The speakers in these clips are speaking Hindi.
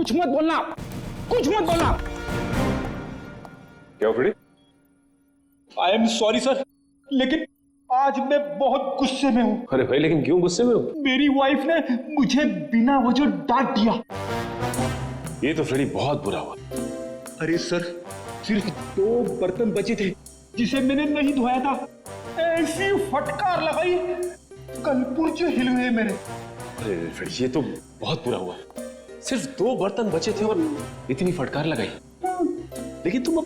कुछ मत बोलना, कुछ मत बोलना। क्या Freddy? I am sorry sir, लेकिन आज मैं बहुत गुस्से में हूँ। अरे भाई, लेकिन क्यों गुस्से में हो? मेरी वाइफ ने मुझे बिना वजह डांट दिया। ये तो फ्रेडी बहुत बुरा हुआ। अरे सर, सिर्फ 2 बर्तन बचे थे जिसे मैंने नहीं धोया था। ऐसी फटकार लगाई, कल पुर्जे हिल गए मेरे। अरे फ्रेडी, ये तो बहुत बुरा हुआ। सिर्फ 2 बर्तन बचे थे और इतनी फटकार लगाई। लेकिन तुम अब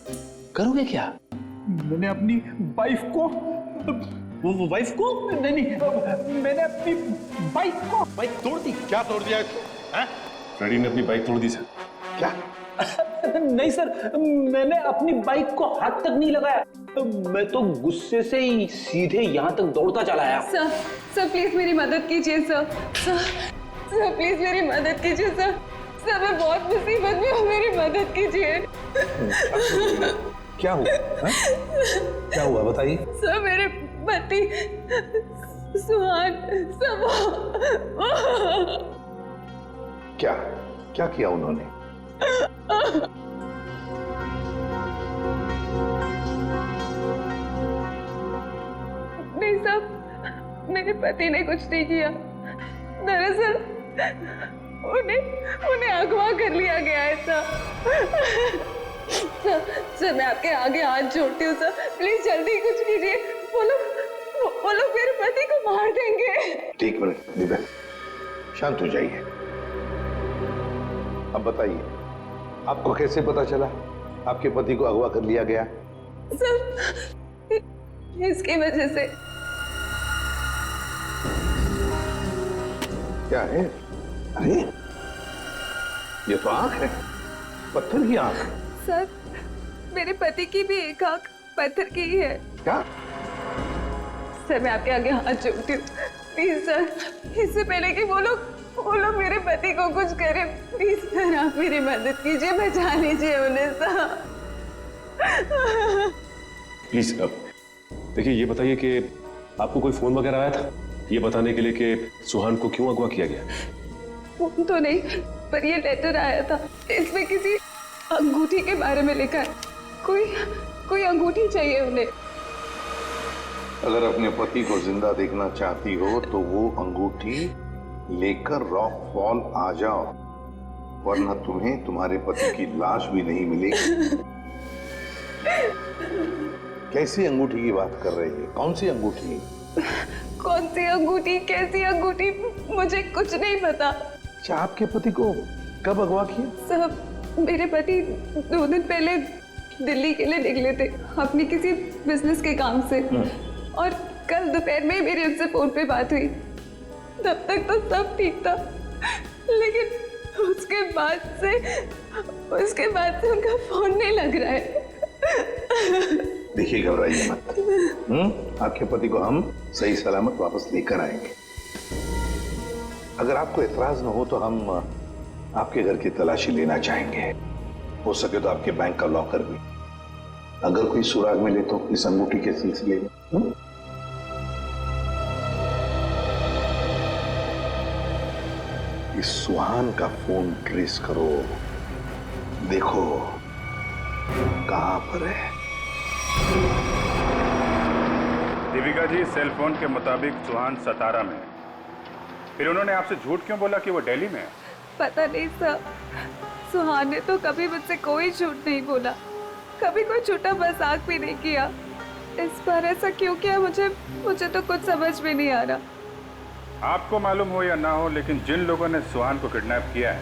करोगे क्या? मैंने अपनी वाइफ को वो वाइफ को नहीं, मैंने अपनी बाइक को बाइक तोड़ दी। क्या तोड़ दिया इसको? फ्रेडी ने अपनी बाइक तोड़ दी सर। क्या? नहीं सर, मैंने अपनी बाइक को हाथ तक नहीं लगाया। मैं तो गुस्से से ही सीधे यहाँ तक दौड़ता चला आया। सर प्लीज मेरी मदद कीजिए सर। सर प्लीज मेरी मदद कीजिए सर। सर मैं बहुत मुसीबत में हूँ, मेरी मदद कीजिए। क्या हुआ? क्या हुआ बताइए। सर मेरे पति सुहान सब क्या क्या किया उन्होंने? नहीं साहब, मेरे पति ने कुछ नहीं किया। दरअसल उन्हें अगवा कर लिया गया है सर। सर मैं आपके आगे हाथ जोड़ती हूँ सर, प्लीज जल्दी कुछ कीजिए। वो लोग मेरे पति को मार देंगे। एक मिनट दिव्या, शांत हो जाइए। अब बताइए, आपको कैसे पता चला आपके पति को अगवा कर लिया गया? सर इसकी वजह से। क्या है? अरे ये तो आंख है, पत्थर की आंख। सर मेरे पति की भी एक आंख पत्थर की ही है। क्या? सर मैं आपके आगे हाथ जोड़ती हूँ, प्लीज सर, इससे पहले कि वो लोग मेरे पति को कुछ करें, प्लीज सर आप मेरी मदद कीजिए, बचा लीजिए उन्हें सर। प्लीज देखिए, ये बताइए कि आपको कोई फोन वगैरह आया था ये बताने के लिए कि सुहान को क्यों अगवा किया गया? फोन तो नहीं, पर ये लेटर आया था। इसमें किसी अंगूठी के बारे में लिखा है। कोई अंगूठी चाहिए उन्हें। अगर अपने पति को जिंदा देखना चाहती हो तो वो अंगूठी लेकर रॉक फॉल आ जाओ, वरना तुम्हें तुम्हारे पति की लाश भी नहीं मिलेगी। कैसी अंगूठी की बात कर रही है? कौन सी अंगूठी? कौन सी अंगूठी, कैसी अंगूठी, मुझे कुछ नहीं पता। अच्छा, आपके पति को कब अगवा किया? साहब मेरे पति 2 दिन पहले दिल्ली के लिए निकले थे अपनी किसी बिजनेस के काम से, और कल दोपहर में मेरी उनसे फोन पे बात हुई। तब तक तो सब ठीक था, लेकिन उसके बाद से उनका फोन नहीं लग रहा है। देखिए, घबराइए मत। आपके पति को हम सही सलामत वापस लेकर आएंगे। अगर आपको एतराज न हो तो हम आपके घर की तलाशी लेना चाहेंगे। हो सके तो आपके बैंक का लॉकर भी, अगर कोई सुराग मिले तो इस अंगूठी के सिलसिले में। इस सुहान का फोन ट्रेस करो, देखो कहां पर है। दीपिका जी, सेल फोन के मुताबिक सुहान सतारा में है। फिर उन्होंने आपसे झूठ क्यों बोला कि वो दिल्ली में है? पता नहीं सर, सुहान ने तो कभी मुझसे कोई झूठ नहीं बोला, कभी कोई झूठा मजाक भी नहीं किया। इस बार ऐसा क्यों किया मुझे तो कुछ समझ में नहीं आ रहा। आपको मालूम हो या ना हो, लेकिन जिन लोगों ने सुहान को किडनैप किया है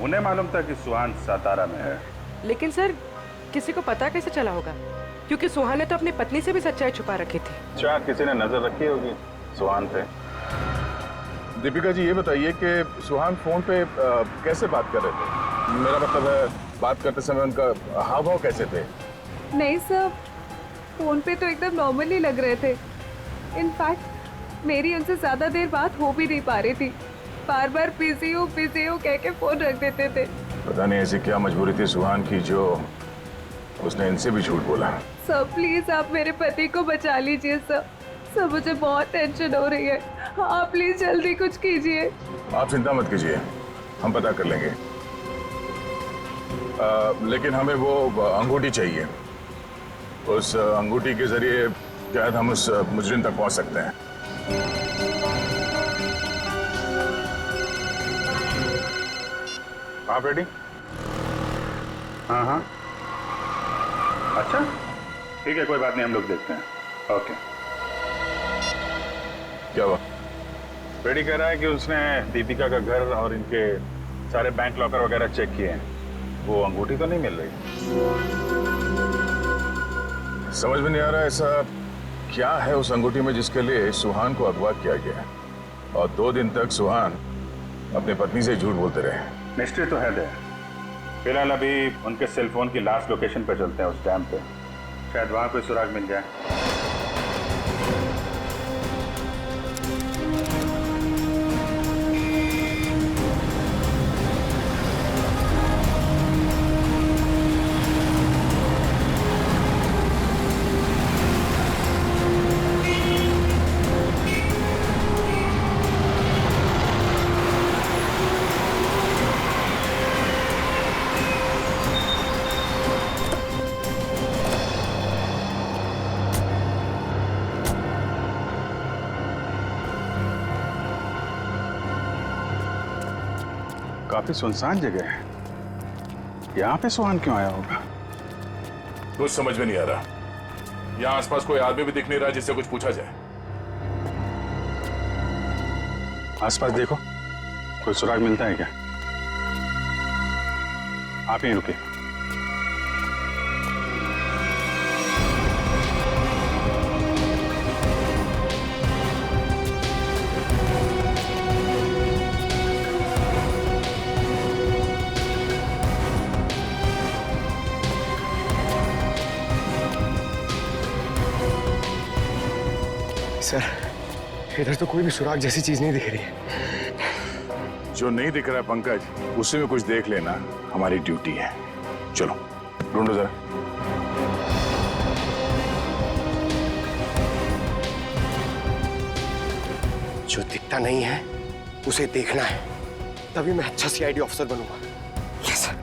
उन्हें मालूम था कि सुहान सतारा में है। लेकिन सर, किसी को पता कैसे चला होगा? क्योंकि सुहान ने तो अपनी पत्नी से भी सच्चाई छुपा रखी थी। क्या किसी ने नजर रखी होगी सुहान पे? दीपिका जी, ये बताइए कि सुहान फोन पे कैसे बात कर रहे थे? मेरा मतलब है, बात करते समय उनका हाव भाव कैसे थे? नहीं सर, फोन पे तो एकदम नॉर्मल ही लग रहे थे। इनफैक्ट मेरी उनसे ज्यादा देर बात हो भी नहीं पा रही थी, बार बार बिजी हो कह के फोन रख देते थे। पता नहीं ऐसी क्या मजबूरी थी सुहान की जो उसने इनसे भी झूठ बोला। सर प्लीज आप मेरे पति को बचा लीजिए सर। सर मुझे बहुत टेंशन हो रही है, आप प्लीज जल्दी कुछ कीजिए। आप चिंता मत कीजिए, हम पता कर लेंगे। लेकिन हमें वो अंगूठी चाहिए। उस अंगूठी के जरिए शायद हम उस मुजरिम तक पहुंच सकते हैं। आप रेडी? हाँ हाँ, अच्छा ठीक है, कोई बात नहीं, हम लोग देखते हैं। ओके। क्या हुआ? रेडी कह रहा है कि उसने दीपिका का घर और इनके सारे बैंक लॉकर वगैरह चेक किए हैं, वो अंगूठी तो नहीं मिल रही। समझ में नहीं आ रहा ऐसा क्या है उस अंगूठी में जिसके लिए सुहान को अगवा किया गया, और 2 दिन तक सुहान अपनी पत्नी से झूठ बोलते रहे। मिस्ट्री तो है दे। फिलहाल अभी उनके सेलफोन की लास्ट लोकेशन पे चलते हैं, उस डैम पे, शायद वहां कोई सुराग मिल जाए। काफी सुनसान जगह है, यहाँ पे सुहान क्यों आया होगा? कुछ समझ में नहीं आ रहा। यहाँ आसपास कोई आदमी भी दिख नहीं रहा जिससे कुछ पूछा जाए। आसपास देखो, कोई सुराग मिलता है क्या? आप यहीं रुके। सर, इधर तो कोई भी सुराग जैसी चीज नहीं दिख रही है। जो नहीं दिख रहा है पंकज, उसी में कुछ देख लेना हमारी ड्यूटी है। चलो ढूंढो जरा। जो दिखता नहीं है उसे देखना है, तभी मैं अच्छा सीआईडी ऑफिसर बनूंगा। Yes sir.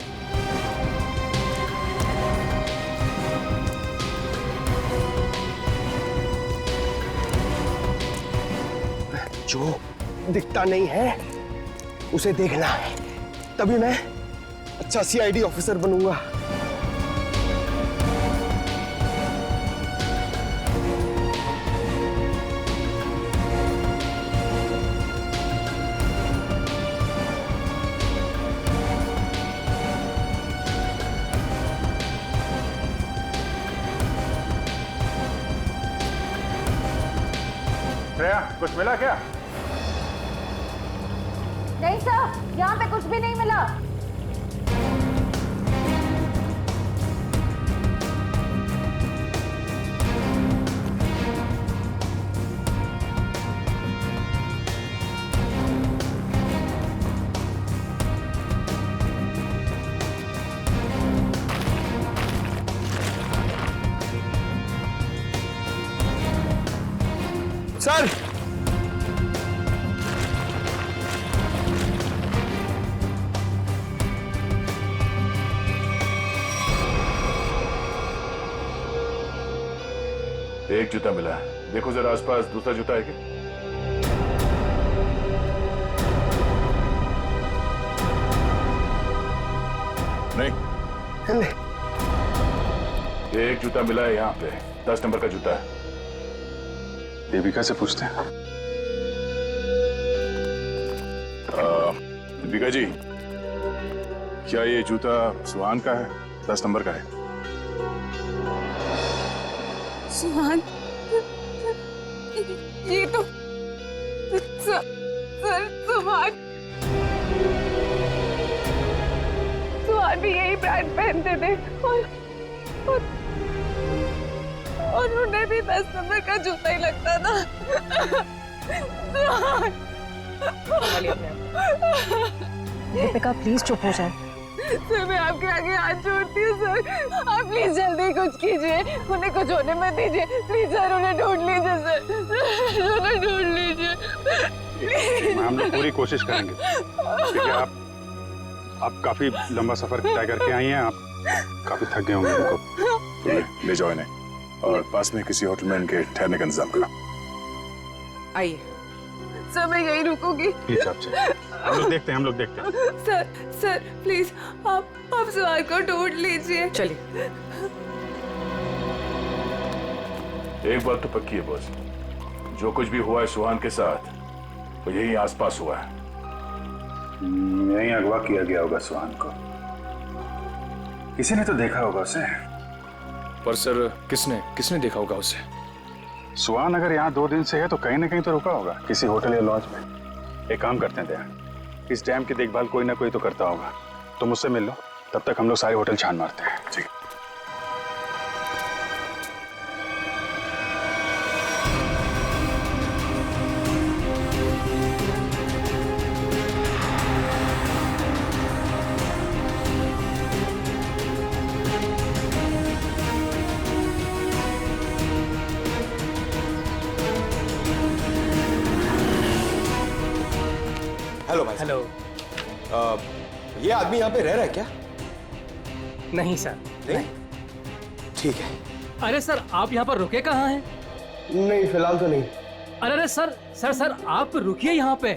जो दिखता नहीं है उसे देखना है, तभी मैं अच्छा सीआईडी ऑफिसर बनूंगा। श्रेया, कुछ मिला क्या? नहीं सर, यहाँ पे कुछ भी नहीं मिला। सर, एक जूता मिला है, देखो जरा आसपास दूसरा जूता है क्या? नहीं, एक जूता मिला है यहाँ पे, 10 नंबर का जूता है। दीपिका से पूछते हैं। दीपिका जी, क्या ये जूता सुहान का है? 10 नंबर का है। सुहान, ये तो सर सुहान भी यही ब्रांड पहनते थे और उन्हें भी 10 नंबर का जूता ही लगता था। दीपिका प्लीज चुप हो जाए। सर, मैं आपके आगे हाथ जोड़ती हूँ सर, आप प्लीज जल्दी कुछ कीजिए, उन्हें कुछ होने मत दीजिए प्लीज सर, उन्हें ढूंढ लीजिए सर, उन्हें ढूंढ लीजिए। हम लोग पूरी कोशिश करेंगे। ठीक है, आप काफी लंबा सफर तय करके आई हैं, आप काफी थक गए होंगे उनको। ले जाओ इन्हें और पास में किसी होटल में इनके ठहरने का इंतजाम करो। आइए। सर मैं यही रुकूंगी। हम लोग देखते हैं। सर प्लीज आप सुहान को ढूंढ लीजिए। चलिए। एक बात तो पक्की है बॉस, जो कुछ भी हुआ है सुहान के साथ वो यही आसपास हुआ है। यहीं अगवा किया गया होगा सुहान को, किसी ने तो देखा होगा उसे। पर सर किसने देखा होगा उसे? सुहान अगर यहाँ 2 दिन से है तो कहीं ना कहीं तो रुका होगा, किसी होटल या लॉज में। एक काम करते हैं दया, इस डैम की देखभाल कोई ना कोई तो करता होगा, तो मुझसे मिल लो, तब तक हम लोग सारे होटल छान मारते हैं। ठीक। हेलो भाई। हेलो। ये आदमी यहाँ पे रह रहा है क्या? नहीं सर। नहीं? ठीक है। अरे सर आप यहाँ पर रुके कहाँ हैं? नहीं फिलहाल तो नहीं। अरे सर आप रुकिए यहाँ पे।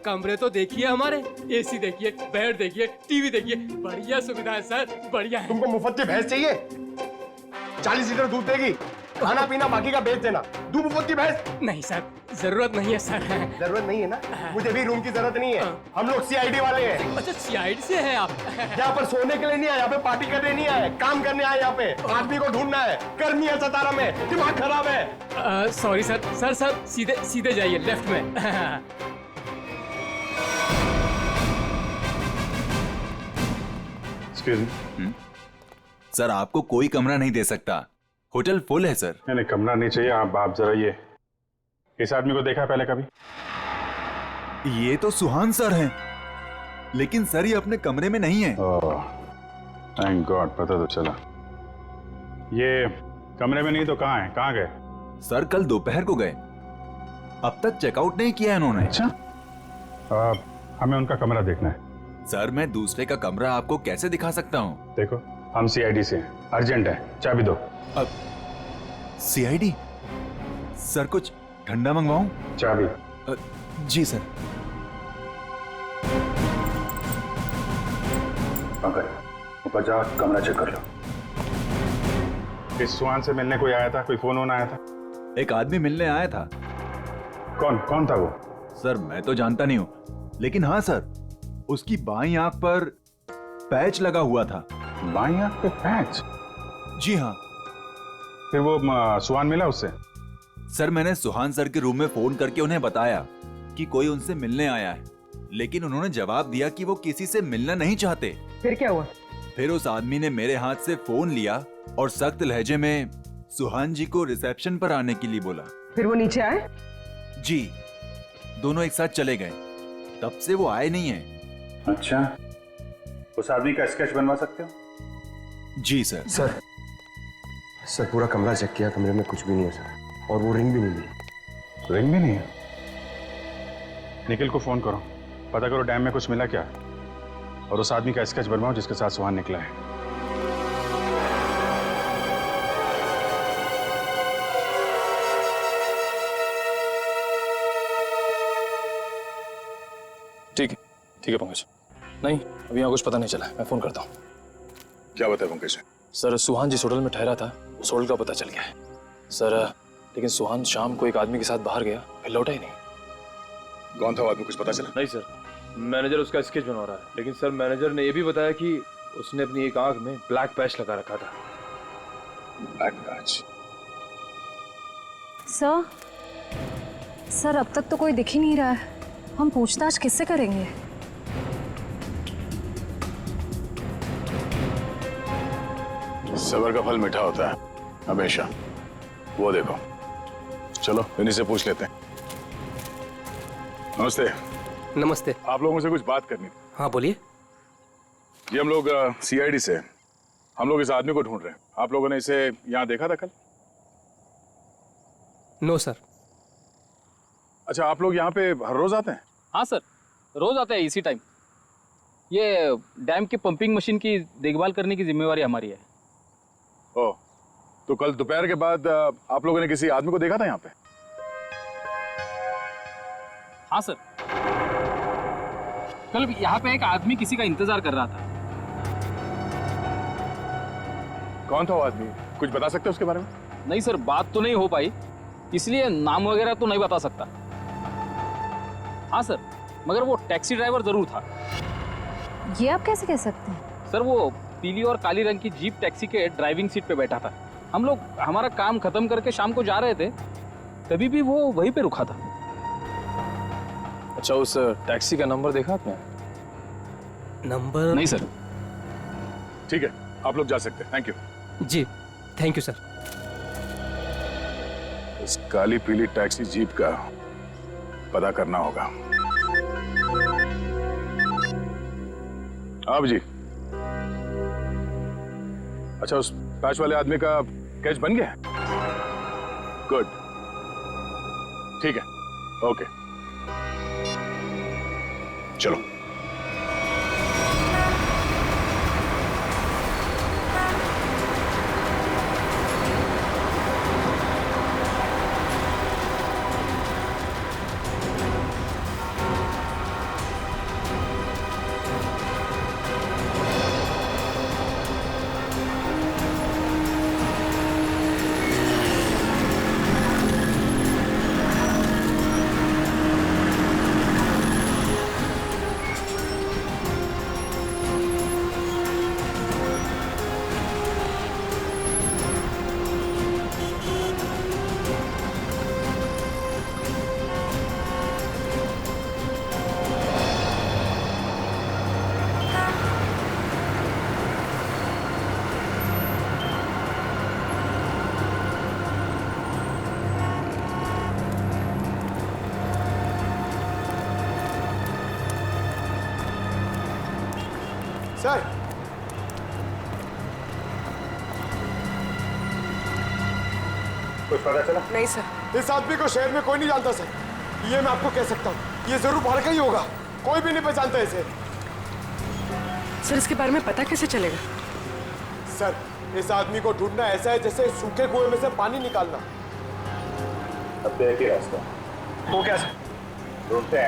कमरे तो देखिए हमारे, एसी देखिए, बेड देखिए, टीवी देखिए, बढ़िया सुविधा है सर, बढ़िया है। तुमको मुफ्त की भैंस चाहिए? 40 लीटर दूध देगी, खाना पीना बाकी का बेच देना। दूध मुफ्त की भैंस? नहीं सर, जरूरत नहीं है सर। जरूरत नहीं है ना? मुझे भी रूम की जरूरत नहीं है, हम लोग सीआईडी वाले हैं। अच्छा सीआईडी से है आप? यहाँ पर सोने के लिए नहीं आए, यहाँ पे पार्टी करने नहीं आए, काम करने आए। यहाँ पे आदमी को ढूंढना है, गर्मी है सतारा में, दिमाग खराब है। सॉरी सर सीधे जाइए लेफ्ट में। सर आपको कोई कमरा नहीं दे सकता, होटल फुल है सर। नहीं कमरा नहीं चाहिए। आप जरा ये इस आदमी को देखा है पहले कभी? ये तो सुहान सर हैं, लेकिन सर ये अपने कमरे में नहीं है। थैंक गॉड, पता तो चला। ये कमरे में नहीं तो कहाँ है? कहाँ गए? सर कल दोपहर को गए, अब तक चेकआउट नहीं किया इन्होंने। अच्छा, हमें उनका कमरा देखना है। सर मैं दूसरे का कमरा आपको कैसे दिखा सकता हूँ? देखो हम सीआईडी से हैं, अर्जेंट है, चाबी दो। अब सीआईडी? सर कुछ ठंडा मंगवाऊं? चाबी। जी सर। ऊपर जाओ, कमरा चेक कर लो। इस सुहान से मिलने कोई आया था? कोई फोन आया था? एक आदमी मिलने आया था। कौन था वो? सर मैं तो जानता नहीं हूँ, लेकिन हाँ सर उसकी बाईं आंख पर पैच लगा हुआ था। बाईं आंख पे पैच? जी हाँ। फिर वो सुहान मिला उससे? सर मैंने सुहान सर के रूम में फोन करके उन्हें बताया कि कोई उनसे मिलने आया है, लेकिन उन्होंने जवाब दिया कि वो किसी से मिलना नहीं चाहते। फिर क्या हुआ? फिर उस आदमी ने मेरे हाथ से फोन लिया और सख्त लहजे में सुहान जी को रिसेप्शन पर आने के लिए बोला। फिर वो नीचे आए? जी, दोनों एक साथ चले गए, तब से वो आए नहीं है। अच्छा, उस आदमी का स्केच बनवा सकते हो? जी सर। सर पूरा कमरा चेक किया, कमरे में कुछ भी नहीं है सर, और वो रिंग भी नहीं मिली। रिंग भी नहीं है? निखिल को फोन करो, पता करो डैम में कुछ मिला क्या, और उस आदमी का स्केच बनवाओ जिसके साथ सुहान निकला है। ठीक है पंकज। नहीं अभी यहाँ कुछ पता नहीं चला, मैं फोन करता हूँ। क्या बताया पंकज? सर सुहान जिस होटल में ठहरा था उस होटल का पता चल गया है सर, लेकिन सुहान शाम को एक आदमी के साथ बाहर गया, फिर लौटा ही नहीं। कौन था वो आदमी, कुछ पता चला? नहीं सर, मैनेजर उसका स्केच बनवा रहा है, लेकिन सर मैनेजर ने यह भी बताया कि उसने अपनी एक आंख में ब्लैक पैच लगा रखा था। Black patch? सर अब तक तो कोई दिख ही नहीं रहा है, हम पूछताछ किससे करेंगे? सबर का फल मीठा होता है हमेशा, वो देखो। चलो इन्हीं से पूछ लेते हैं। नमस्ते। नमस्ते। आप लोगों से कुछ बात करनी थी। हाँ बोलिए। जी हम लोग सीआईडी से, हम लोग इस आदमी को ढूंढ रहे हैं। आप लोगों ने इसे यहाँ देखा था कल? No sir. अच्छा, आप लोग यहाँ पे हर रोज आते हैं? हाँ सर, रोज आते हैं इसी टाइम। ये डैम की पंपिंग मशीन की देखभाल करने की जिम्मेवारी हमारी है। ओ, तो कल दोपहर के बाद आप लोगों ने किसी आदमी को देखा था यहाँ पे? हाँ सर, कल यहाँ पे एक आदमी किसी का इंतजार कर रहा था। कौन था वो आदमी? कुछ बता सकते हो उसके बारे में? नहीं सर, बात तो नहीं हो पाई, इसलिए नाम वगैरह तो नहीं बता सकता। हाँ सर, मगर वो टैक्सी ड्राइवर जरूर था। ये आप कैसे कह सकते हैं? सर वो पीली और काली रंग की जीप टैक्सी के ड्राइविंग सीट पे बैठा था। हम लोग हमारा काम खत्म करके शाम को जा रहे थे, तभी भी वो वहीं पे रुका था। अच्छा, उस टैक्सी का नंबर देखा आपने? नंबर नहीं सर। ठीक है, आप लोग जा सकते हैं। Thank you ji, thank you sir. इस काली पीली टैक्सी जीप का पता करना होगा। आप जी, अच्छा उस पैच वाले आदमी का कैच बन गया? गुड, ठीक है, ओके, चलो। सर, कुछ पता चला? नहीं सर। इस आदमी को शहर में कोई नहीं जानता सर, ये मैं आपको कह सकता हूँ। ये जरूर बाहर का ही होगा, कोई भी नहीं पहचानता इसे। सर, इसके बारे में पता कैसे चलेगा? सर, इस आदमी को ढूंढना ऐसा है जैसे सूखे कुएं में से पानी निकालना। अब तो एक ही रास्ता। वो क्या सर? ढूंढते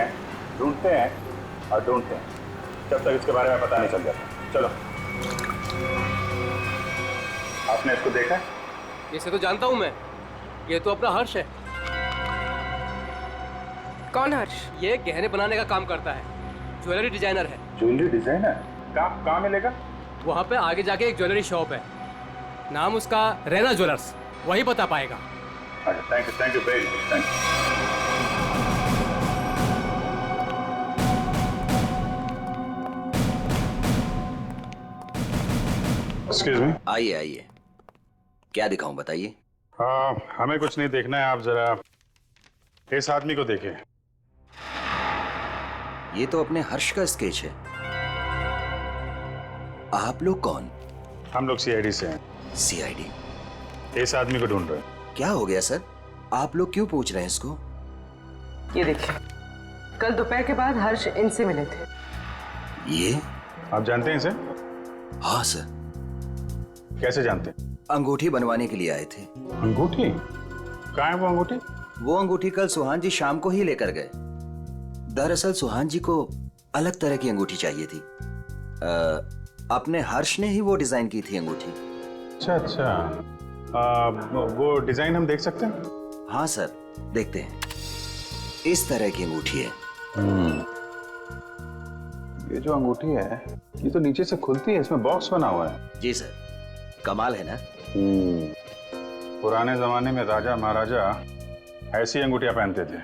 हैं और ढूंढते हैं जब तक इसके बारे में पता नहीं चल जाता। चलो। आपने इसको देखा है? इसे तो जानता हूँ मैं, ये तो अपना हर्ष है। कौन हर्ष? ये गहने बनाने का काम करता है, ज्वेलरी डिजाइनर है। Jewellery designer? कहाँ मिलेगा? वहाँ पे आगे जाके एक ज्वेलरी शॉप है, नाम उसका रैना ज्वेलर्स, वही बता पाएगा। अच्छा, thank you very much, thank you. Excuse me. आइए आइए, क्या दिखाऊं बताइए। हमें कुछ नहीं देखना है, आप जरा इस आदमी को देखिए। ये तो अपने हर्ष का स्केच है। आप लोग कौन? हम लोग सीआईडी से हैं। सीआईडी? इस आदमी को ढूंढ रहे हैं। क्या हो गया सर, आप लोग क्यों पूछ रहे हैं इसको? ये देखिए, कल दोपहर के बाद हर्ष इनसे मिले थे। ये आप जानते हैं इसे? हाँ सर। कैसे जानते हैं? अंगूठी बनवाने के लिए आए थे। अंगूठी? कहाँ है वो अंगूठी? वो अंगूठी कल सुहान जी शाम को ही लेकर गए। दरअसल सुहान जी को अलग तरह की अंगूठी चाहिए थी। अपने हर्ष ने ही वो डिजाइन की थी अंगूठी। अच्छा, वो डिजाइन हम देख सकते हैं? हाँ सर, देखते हैं। इस तरह की अंगूठी है। ये जो अंगूठी है, ये तो नीचे से खुलती है, इसमें बॉक्स बना हुआ है। जी सर, कमाल है ना। पुराने जमाने में राजा महाराजा ऐसी अंगूठियां पहनते थे,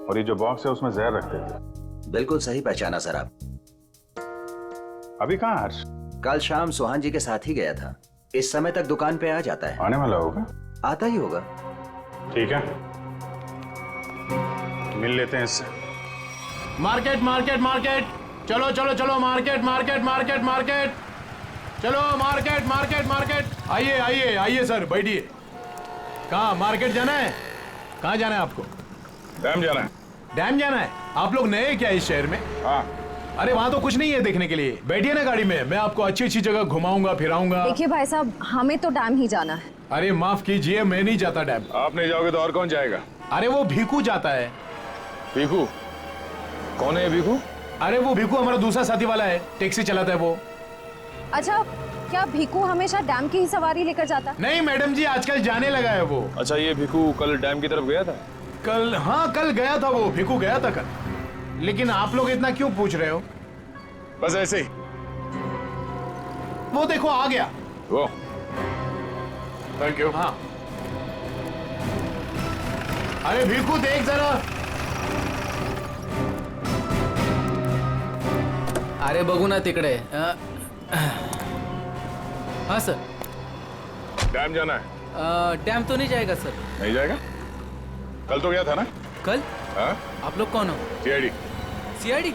और ये जो बॉक्स है उसमें जहर रखते थे। बिल्कुल सही पहचाना सर आप। अभी कहाँ हर्ष? कल शाम सुहान जी के साथ ही गया था। इस समय तक दुकान पे आ जाता है। आने वाला होगा? आता ही होगा। ठीक है, मिल लेते हैं इससे। मार्केट मार्केट मार्केट, चलो चलो चलो, मार्केट मार्केट मार्केट मार्केट, चलो मार्केट मार्केट मार्केट। आइए आइए आइए सर, बैठिए। कहाँ मार्केट जाना है? कहाँ जाना है आपको? डैम जाना है। डैम जाना है? आप लोग नए क्या इस शहर में? हाँ। अरे वहाँ तो कुछ नहीं है देखने के लिए, बैठिए ना गाड़ी में, मैं आपको अच्छी अच्छी जगह घुमाऊंगा फिराऊंगा। देखिए भाई साहब, हमें तो डैम ही जाना है। अरे माफ कीजिए, मैं नहीं जाता डैम। आप नहीं जाओगे तो और कौन जाएगा? अरे वो भीखू जाता है। भीखू? कौन है भीखू? अरे वो भीखू हमारा दूसरा साथी वाला है, टैक्सी चलाता है वो। अच्छा, क्या भीखू हमेशा डैम की ही सवारी लेकर जाता? नहीं मैडम जी, आजकल जाने लगा है वो। अच्छा, ये भीखू कल डैम की तरफ गया था? कल? हाँ कल गया था वो, भीखू गया था कल। लेकिन आप लोग इतना क्यों पूछ रहे हो? बस ऐसे ही। वो देखो आ गया वो। Thank you. हाँ। अरे भीखू देख जरा। अरे बघू ना तिकडे। हाँ सर। डैम जाना है? डैम तो नहीं जाएगा सर। नहीं जाएगा? कल तो गया था ना? कल? हाँ? आप लोग कौन हो? सीआईडी। सीआईडी?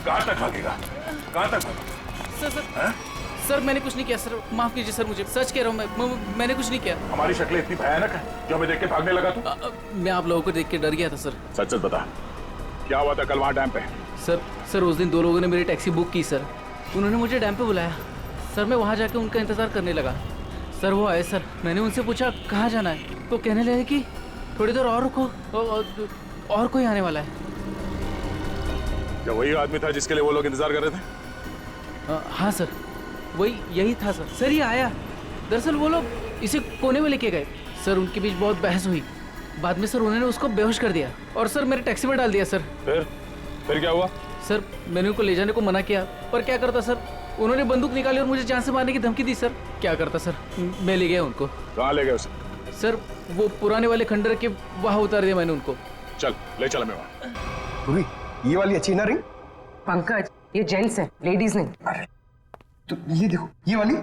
कहाँ तक भागेगा? कहाँ तक भागेगा? सर सर सर मैंने कुछ नहीं किया सर, माफ कीजिए सर, मुझे सच कह रहा हूँ, मैंने कुछ नहीं किया। हमारी शक्लें इतनी भयानक है जो हमें देख के भागने लगा तू? मैं आप लोगों को देख के डर गया था सर। सच सच बता, क्या हुआ था कल वहाँ डैम पे? सर उस दिन दो लोगों ने मेरी टैक्सी बुक की सर, उन्होंने मुझे डैम पे बुलाया सर, मैं वहाँ जाके उनका इंतजार करने लगा सर। वो आए सर, मैंने उनसे पूछा कहाँ जाना है, तो कहने लगे कि थोड़ी देर और रुको, और कोई आने वाला है। क्या वही आदमी था जिसके लिए वो लोग इंतजार कर रहे थे? हाँ सर, वही यही था सर। सर ये आया, दरअसल वो लोग इसे कोने में लेके गए सर, उनके बीच बहुत बहस हुई, बाद में सर उन्होंने उसको बेहोश कर दिया और सर मेरे टैक्सी में डाल दिया सर। फिर क्या हुआ? सर मैंने उनको ले जाने को मना किया, पर क्या करता सर, उन्होंने बंदूक निकाली और मुझे जान से मारने की धमकी दी सर। क्या करता सर, मैं ले गया उनको। कहाँ ले गए उसे? सर वो पुराने वाले खंडर के वहाँ उतार दिया मैंने उनको। चल ले चला मैं वहाँ। ये वाली अच्छी ना रिंग? पंकज, ये जेंट्स है, लेडीज नहीं। अरे तो ये देखो, ये वाली,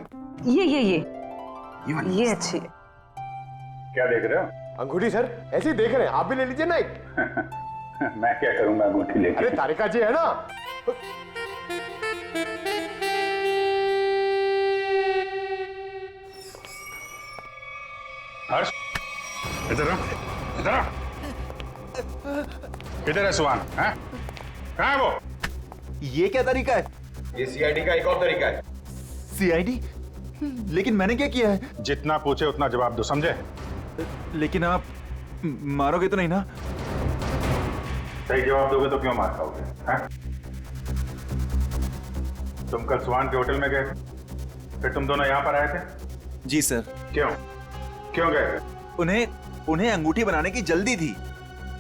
ये वाली, ये अच्छी है। क्या देख रहे हो? अंगूठी सर, ऐसे ही देख रहे हैं, आप भी ले लीजिए ना एक। मैं क्या करूंगा अंगूठी लेके? अरे तारिका जी है ना। हर्ष, इधर इधर किधर है सुहान? हैं? कहाँ है वो? ये क्या तरीका है? ये सीआईडी का एक और तरीका है। सीआईडी? लेकिन मैंने क्या किया है? जितना पूछे उतना जवाब दो, समझे? लेकिन आप मारोगे तो नहीं ना? सही जवाब दोगे तो क्यों मार खाओगे? हैं? तुम कल सुहान के होटल में गए, फिर तुम दोनों यहाँ पर आए थे? जी सर। क्यों गए? उन्हें अंगूठी बनाने की जल्दी थी।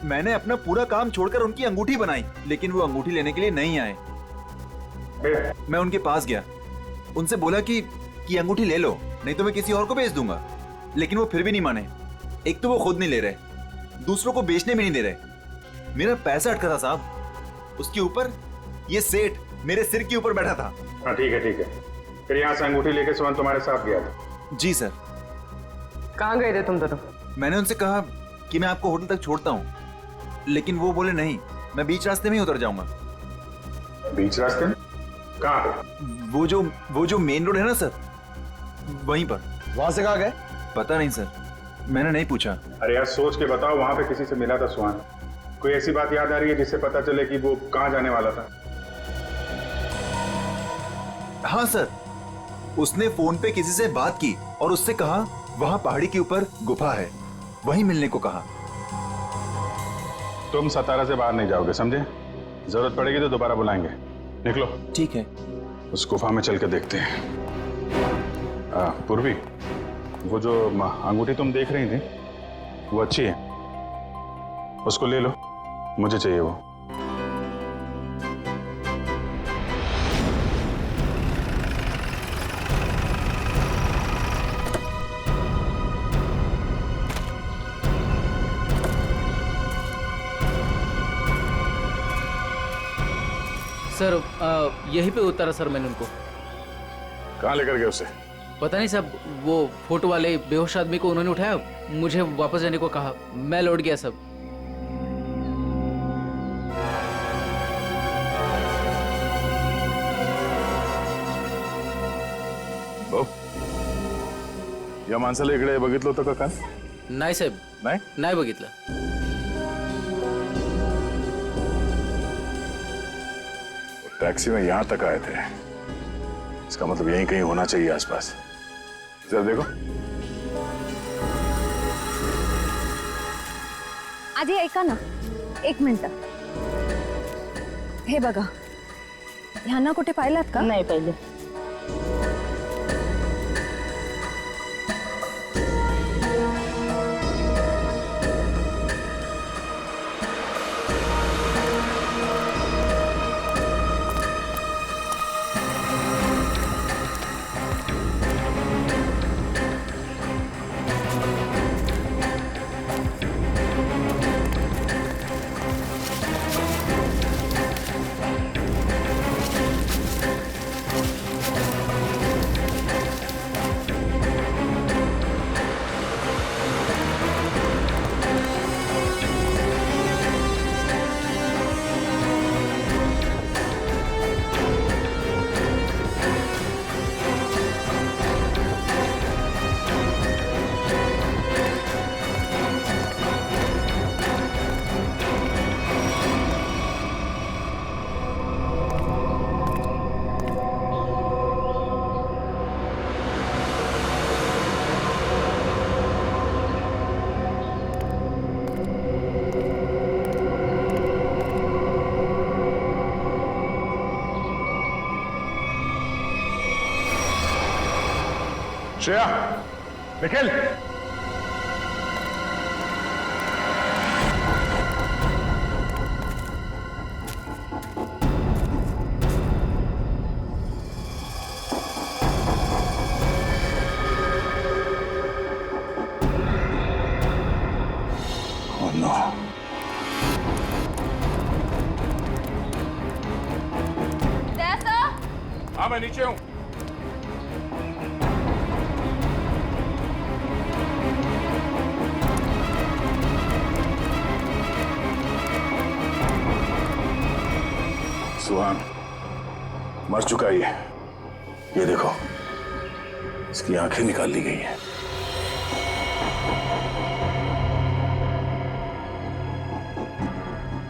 मैंने अपना पूरा काम छोड़कर उनकी अंगूठी बनाई, लेकिन वो अंगूठी लेने के लिए नहीं आए। मैं उनके पास गया, उनसे बोला कि अंगूठी ले लो, नहीं तो मैं किसी और को बेच दूंगा, लेकिन वो फिर भी नहीं माने। एक तो वो खुद नहीं ले रहे, दूसरों को बेचने भी नहीं दे रहे। मेरा पैसा अटका था साहब, उसके ऊपर ये सेठ मेरे सिर के ऊपर बैठा था। हाँ ठीक है। फिर यहाँ से अंगूठी लेके सुहान तुम्हारे साथ गया था? जी सर। कहाँ गए थे तुम दोनों? मैंने उनसे कहा कि मैं आपको होटल तक छोड़ता हूँ, लेकिन वो बोले नहीं, मैं बीच रास्ते में ही उतर जाऊंगा। बीच रास्ते में? कहाँ पे? वो जो मेन रोड है ना सर, वहीं पर। वहां से कहाँ गए? पता नहीं सर, मैंने नहीं पूछा। अरे यार सोच के बताओ, वहां पे किसी से मिला था सुहान? कोई ऐसी बात याद आ रही है जिससे पता चले कि वो कहाँ जाने वाला था? हाँ सर, उसने फोन पे किसी से बात की और उससे कहा वहां पहाड़ी के ऊपर गुफा है, वहीं मिलने को कहा। तुम सतारा से बाहर नहीं जाओगे, समझे? जरूरत पड़ेगी तो दोबारा बुलाएंगे। निकलो। ठीक है। उस गुफा में चल के देखते हैं। पूर्वी, वो जो अंगूठी तुम देख रही थी वो अच्छी है, उसको ले लो, मुझे चाहिए वो। सर यहीं पे उतारा सर मैंने उनको। कहाँ लेकर गए उसे? पता नहीं साहब, वो फोटो वाले बेहोश आदमी को उन्होंने उठाया, मुझे वापस जाने को कहा, मैं लौट गया सब। या माणसाला इकडे बघितलं होतं का काल? नाही साहेब, नाही बघितलं. टैक्सी में यहां तक आए थे, इसका मतलब यहीं कहीं होना चाहिए आसपास. जरा देखो. आधी ऐका ना, एक मिनिट. हे बघा, ह्यांना कुठे पाहिलात का? नाही पाहिले. श्रेया, निखिल. Oh no. हाँ, मैं नीचे हूं. सुहान मर चुका है ये देखो, इसकी आंखें निकाल ली गई हैं.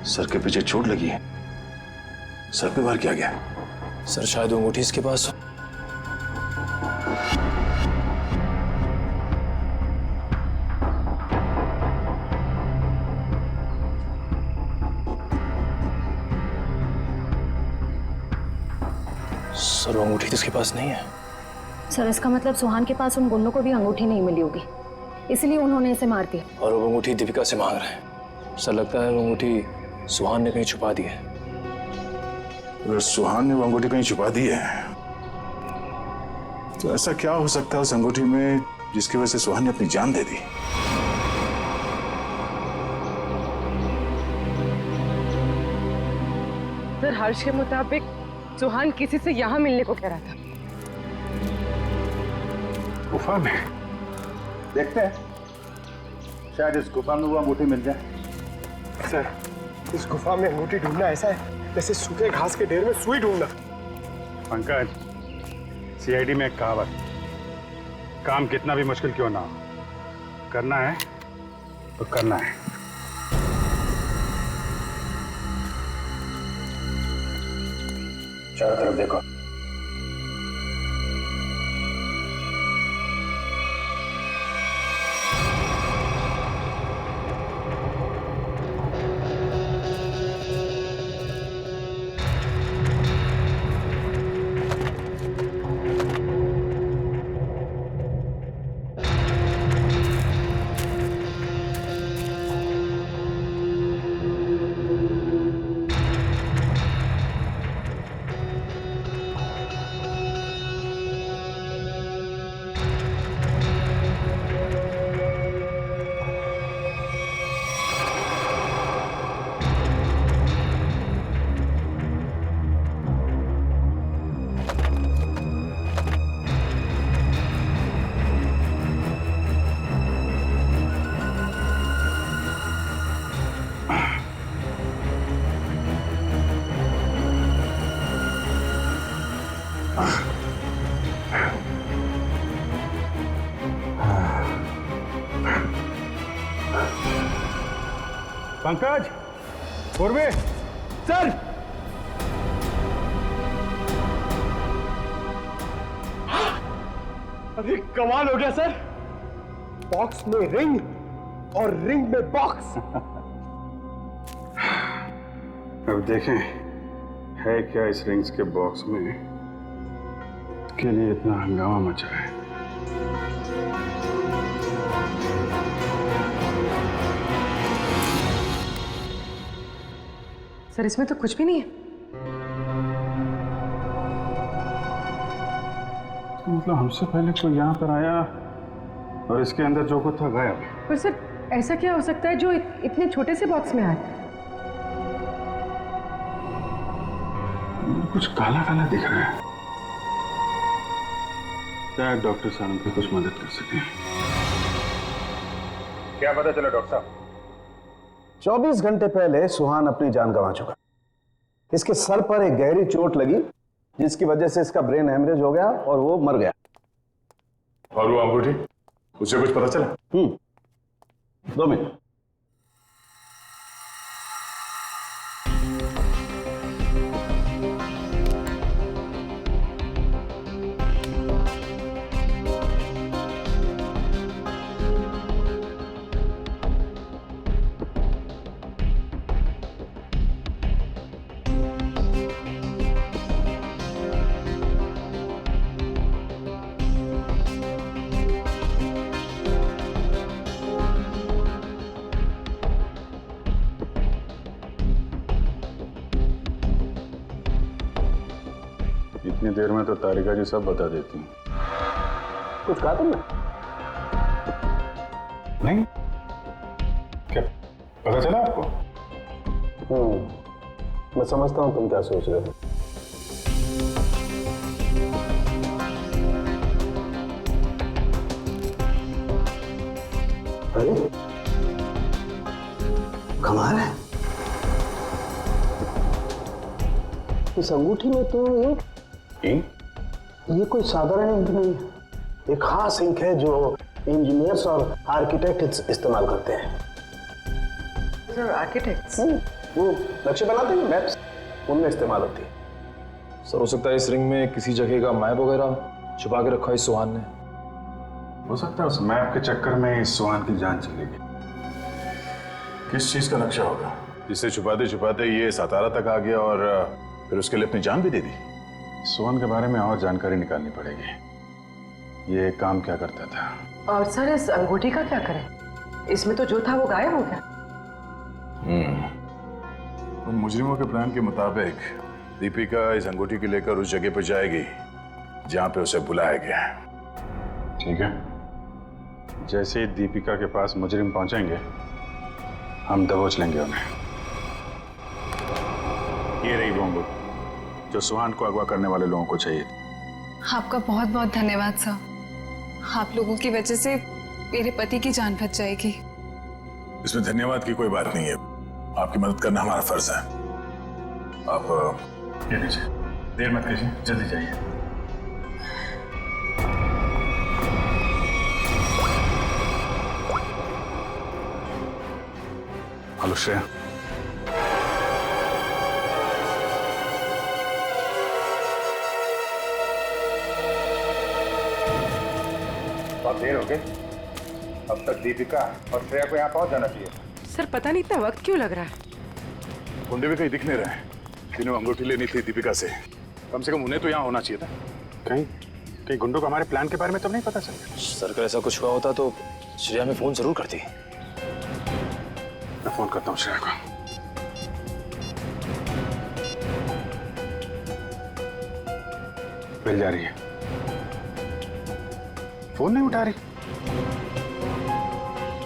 सर के पीछे चोट लगी है. सर पे वार किया गया. सर शायद अंगूठी इसके पास हो. सर अंगूठी तो इसके पास नहीं है. सर इसका मतलब सुहान के पास उन गुंडों को भी अंगूठी नहीं मिली होगी, इसलिए उन्होंने इसे मार दिया. और वो अंगूठी दीपिका से मांग रहे हैं. सर लगता है वो अंगूठी सुहान ने कहीं छुपा दी है. अगर सुहान ने वो अंगूठी कहीं छुपा दी है तो ऐसा क्या हो सकता है उस अंगूठी में जिसकी वजह से सुहान ने अपनी जान दे दी? सर हर्ष के मुताबिक सुहान किसी से यहाँ मिलने को कह रहा था. गुफा में देखते हैं, शायद इस गुफा में वो अंगूठी मिल जाए. सर, इस गुफा में अंगूठी ढूंढना ऐसा है जैसे सूखे घास के ढेर में सुई ढूंढना. पंकज, सीआईडी में एक कहावत, काम कितना भी मुश्किल क्यों ना हो, करना है तो करना है. चारों तरफ देखो. पंकज, पूर्वे, सर अरे कमाल हो गया सर, बॉक्स में रिंग और रिंग में बॉक्स। अब देखें है क्या इस रिंग्स के बॉक्स में के लिए इतना हंगामा मचा है। सर इसमें तो कुछ भी नहीं है। तो मतलब हमसे पहले कोई यहाँ पर आया और इसके अंदर जो कुछ था गायब। पर सर ऐसा क्या हो सकता है जो इतने छोटे से बॉक्स में आए? कुछ काला काला दिख रहा है, शायद डॉक्टर साहब की कुछ मदद कर सके। क्या पता चला डॉक्टर साहब? 24 घंटे पहले सुहान अपनी जान गंवा चुका। इसके सर पर एक गहरी चोट लगी जिसकी वजह से इसका ब्रेन हेमरेज हो गया और वो मर गया। और वो अंगूठी, उसे कुछ पता चला? 2 मिनट। इतनी देर में तो तारिका जी सब बता देती हैं। कुछ कहा तुमने? नहीं, क्या पता चला आपको? मैं समझता हूं तुम क्या सोच रहे हो। अरे कमाल है, इस अंगूठी में तो इंक, ये कोई साधारण इंक नहीं है, एक खास इंक है जो इंजीनियर्स और आर्किटेक्ट्स इस्तेमाल करते हैं। Sir architects? वो नक्शे बनाते हैं, मैप्स, उनमें इस्तेमाल होती है। सर हो सकता है इस रिंग में किसी जगह का मैप वगैरह छुपा के रखा है सुहान ने। हो सकता है उस मैप के चक्कर में इस सुहान की जान चली गई। किस चीज का नक्शा होगा जिससे छुपाते छुपाते ये सातारा तक आ गया और फिर उसके लिए अपनी जान भी दे दी? सुहान के बारे में और जानकारी निकालनी पड़ेगी। ये काम क्या करता था? और सर इस अंगूठी का क्या करें? इसमें तो जो था वो गायब हो गया। उन मुजरिमों के प्लान के मुताबिक दीपिका इस अंगूठी को लेकर उस जगह पर जाएगी जहां पे उसे बुलाया गया है। ठीक है, जैसे ही दीपिका के पास मुजरिम पहुंचेंगे हम दबोच लेंगे उन्हें। ये रही वो अंगूठी जो सुहान को अगवा करने वाले लोगों को चाहिए। आपका बहुत बहुत धन्यवाद सर, आप लोगों की वजह से मेरे पति की जान बच जाएगी। इसमें धन्यवाद की कोई बात नहीं है, आपकी मदद करना हमारा फर्ज है। आप ये लीजिए, देर मत कीजिए, जल्दी जाइए। हेलो श्रेया, बहुत देर हो गई, अब तक दीपिका और श्रेया को यहाँ पहुंच जाना चाहिए। सर पता नहीं इतना वक्त क्यों लग रहा है। गुंडे भी कहीं दिख नहीं रहे, जिन्हें अंगूठी लेनी थी दीपिका से, कम से कम उन्हें तो यहाँ होना चाहिए था। कहीं गुंडों को हमारे प्लान के बारे में तब नहीं पता चला? सर अगर ऐसा कुछ हुआ होता तो श्रेया में फोन जरूर करती। मैं फोन करता हूँ श्रेया को। मिल जा रही है, फोन नहीं उठा रही।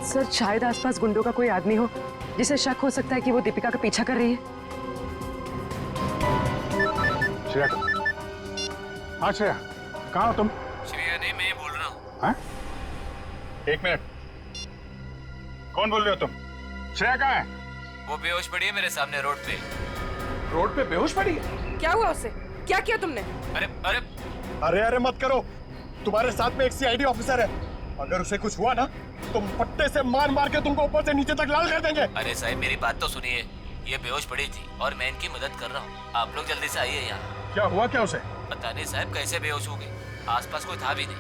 सर शायद आसपास गुंडों का कोई आदमी हो जिसे शक हो सकता है कि वो दीपिका का पीछा कर रही है। श्रेया, हाँ श्रेया, कहाँ हो तुम? श्रेया नहीं, मैं बोल रहा हूँ। हाँ? एक मिनट, कौन बोल रहे हो तुम? श्रेया कहाँ है? वो बेहोश पड़ी है मेरे सामने रोड पे। रोड पे बेहोश पड़ी है? क्या हुआ उससे? क्या किया तुमने? अरे अरे अरे अरे मत करो, तुम्हारे साथ में एक सीआईडी ऑफिसर है, अगर उसे कुछ हुआ ना तो पट्टे से मार मार के तुमको ऊपर से नीचे तक लाल कर देंगे। अरे साहब मेरी बात तो सुनिए, ये बेहोश पड़ी थी और मैं इनकी मदद कर रहा हूँ। आप लोग जल्दी से आइए यहाँ। क्या हुआ क्या उसे? पता नहीं साहब कैसे बेहोश हो गई, आसपास कोई था भी नहीं।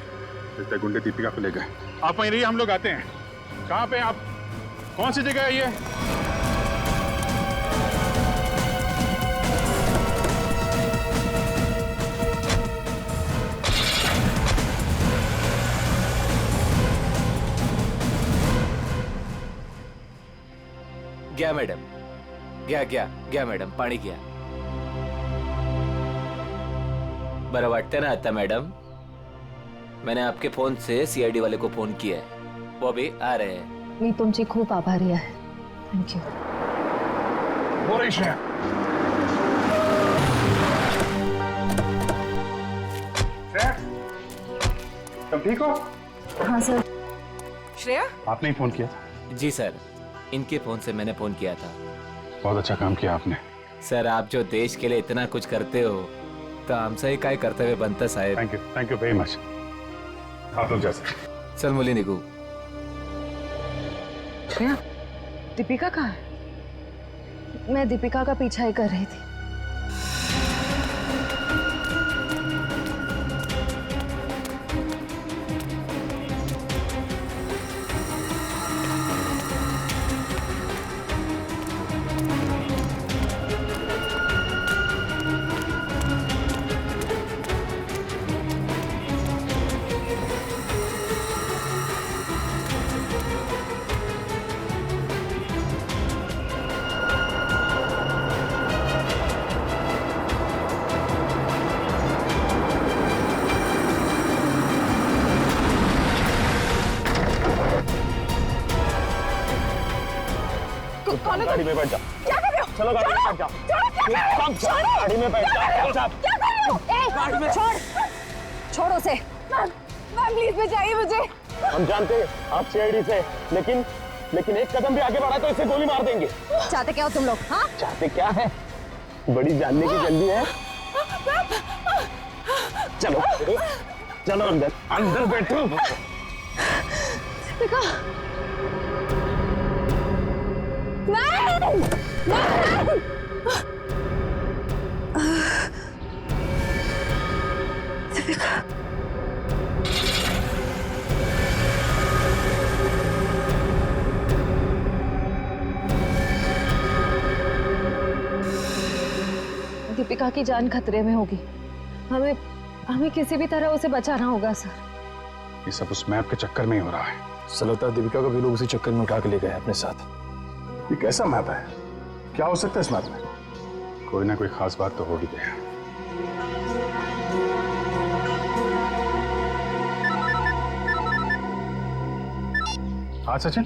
लगता है गुंडे दीपिका को ले गए। आप वहीं रहिए, हम लोग आते हैं। कहाँ पे आप? कौन सी जगह है ये? गया मैडम, गया मैडम, पाणी गया. बरं वाटतं ना आता मैडम? मैंने आपके फोन से सीआईडी वाले को फोन किया है, वो भी आ रहे हैं. मी तुमची खूप आभारी आहे. थँक्यू. हो रही श्रेया. श्रेया, तुम ठीक हो? हाँ सर. श्रेया, आपने ही फोन किया था? जी सर, इनके फोन से मैंने फोन किया था. बहुत अच्छा काम किया आपने. सर आप जो देश के लिए इतना कुछ करते हो तो आमचंही काय कर्तव्य बनतं साहेब. Thank you very much. आप लोग जैसे. चल मुली निघू. श्रेया, दीपिका कहाँ है? मैं दीपिका का पीछा ही कर रही थी. गाड़ी में बैठ जाओ. क्या कर रहे हो? चलो गाड़ी में बैठ जाओ. गाड़ी में बैठ जाओ. क्या कर रहे हो? गाड़ी में छोड़. छोड़ो उसे. मैम प्लीज बचाइए मुझे. हम जानते हैं आप सीआईडी से, लेकिन एक कदम भी आगे बढ़ा तो इसे गोली मार देंगे. चाहते क्या हो तुम लोग? हाँ, चाहते क्या है? बड़ी जानने की जल्दी है. चलो चलो अंदर बैठो. दीपिका. नहीं नहीं. दीपिका. दीपिका की जान खतरे में होगी. हमें किसी भी तरह उसे बचाना होगा सर. ये सब उस मैप के चक्कर में ही हो रहा है. ऐसा लगता है दीपिका को भी लोग उसी चक्कर में उठा के ले गए अपने साथ. ये कैसा मैप है? क्या हो सकता है इस मैप में? कोई ना कोई खास बात तो होगी. हाँ सचिन.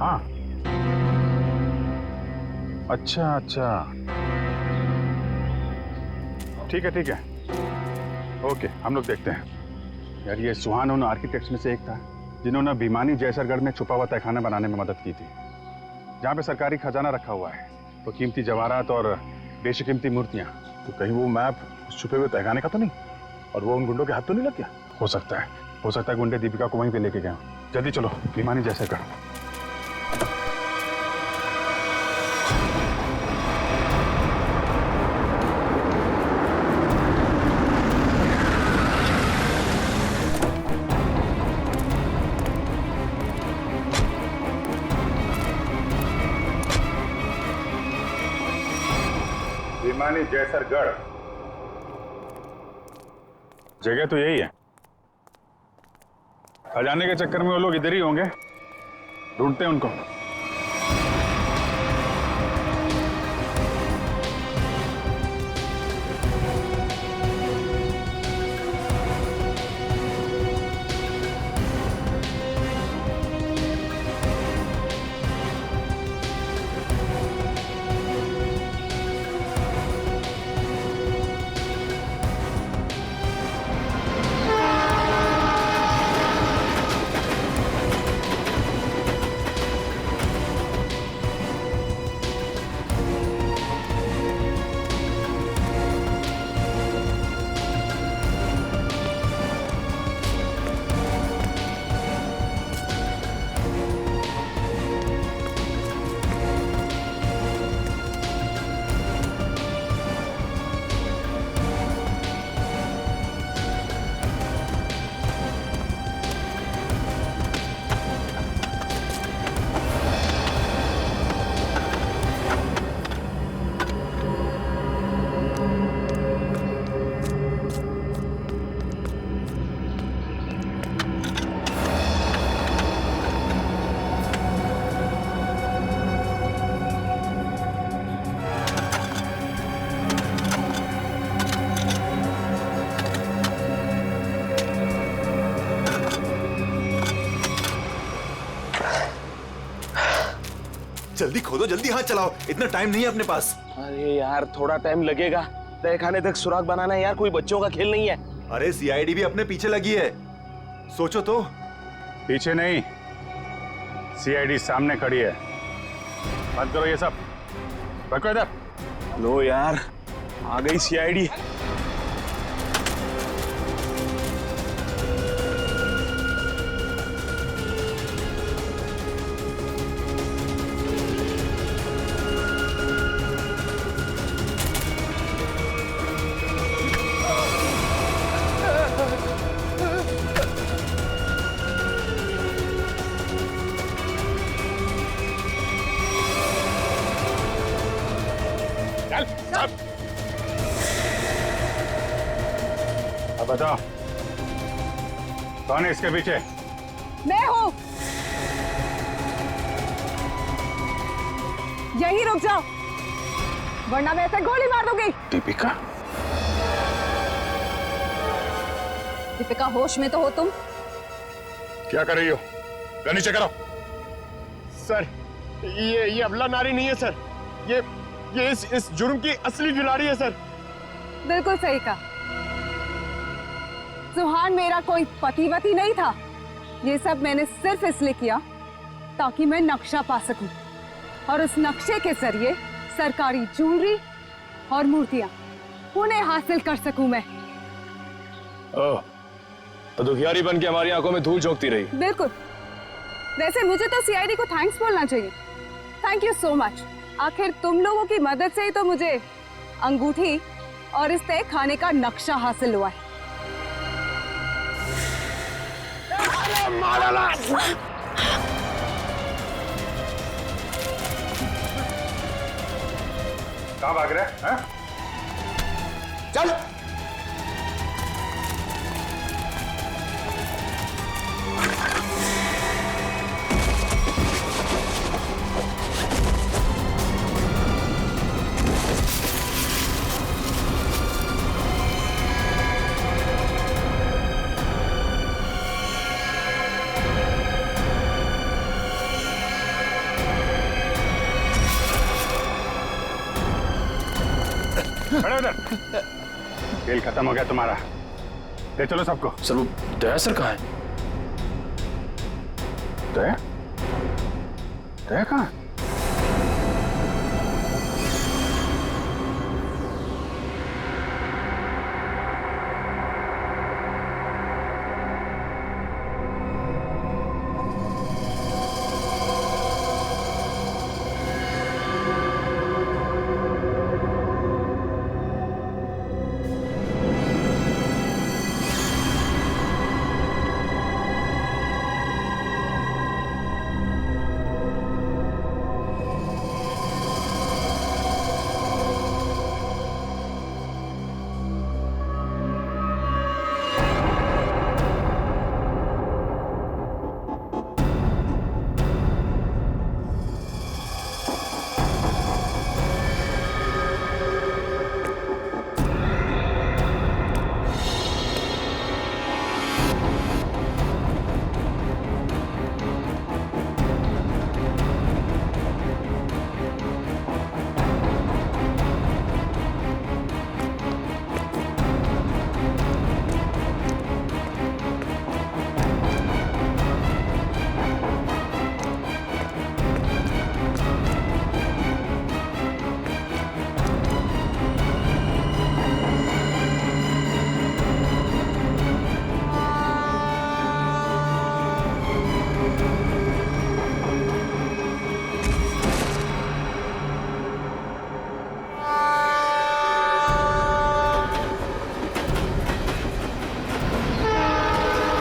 हाँ अच्छा ठीक है. ओके, हम लोग देखते हैं. यार ये सुहान उन आर्किटेक्ट्स में से एक था जिन्होंने भिमानी जयसरगढ़ में छुपा हुआ तहखाना बनाने में मदद की थी, जहाँ पे सरकारी खजाना रखा हुआ है, तो कीमती जवाहरात और बेशकीमती मूर्तियाँ. तो कहीं वो मैप उस छुपे हुए तहखाने का तो नहीं, और वो उन गुंडों के हाथ तो नहीं लग गया? हो सकता है गुंडे दीपिका को वहीं पे लेके गए. जल्दी चलो भिमानी जयसरगढ़. भिमानी जयसरगढ़ जगह तो यही है. खजाने के चक्कर में वो लोग इधर ही होंगे. ढूंढते हैं उनको. जल्दी खोदो, जल्दी हाथ चलाओ, इतना टाइम नहीं है अपने पास। अरे यार थोड़ा टाइम लगेगा, तय खाने तक सुराग बनाना है यार, कोई बच्चों का खेल नहीं है। अरे सीआईडी भी अपने पीछे लगी है, सोचो तो। पीछे नहीं, सीआईडी सामने खड़ी है। बंद करो ये सब, रखो इधर। लो यार, आ गई सीआईडी। अब बताओ कौन है इसके पीछे? मैं हूँ। यही रुक जाओ, वरना मैं ऐसे गोली मार दूंगी। दीपिका? दीपिका, होश में तो हो तुम? क्या कर रही हो? गन नीचे करो। सर, ये अबला नारी नहीं है सर, ये इस जुर्म की असली खिलाड़ी है सर। बिल्कुल सही कहा। सुहान मेरा कोई पतिवती नहीं था। ये सब मैंने सिर्फ इसलिए किया ताकि मैं नक्शा पा सकूं और उस नक्शे के जरिए सरकारी ज्वेलरी और मूर्तियां उन्हें हासिल कर सकूं मैं। ओह, तो दुखियारी बन के हमारी आंखों में धूल झोंकती रही। बिल्कुल। वैसे मुझे तो सीआईडी को थैंक्स बोलना चाहिए। Thank you so much. आखिर तुम लोगों की मदद से ही तो मुझे अंगूठी और इस तय खाने का नक्शा हासिल हुआ है। कहाँ भाग रहे हैं? चल। खड़े उधर। खेल खत्म हो गया तुम्हारा, ले चलो सबको। सर वो दया सर कहाँ है? दया? दया कहाँ?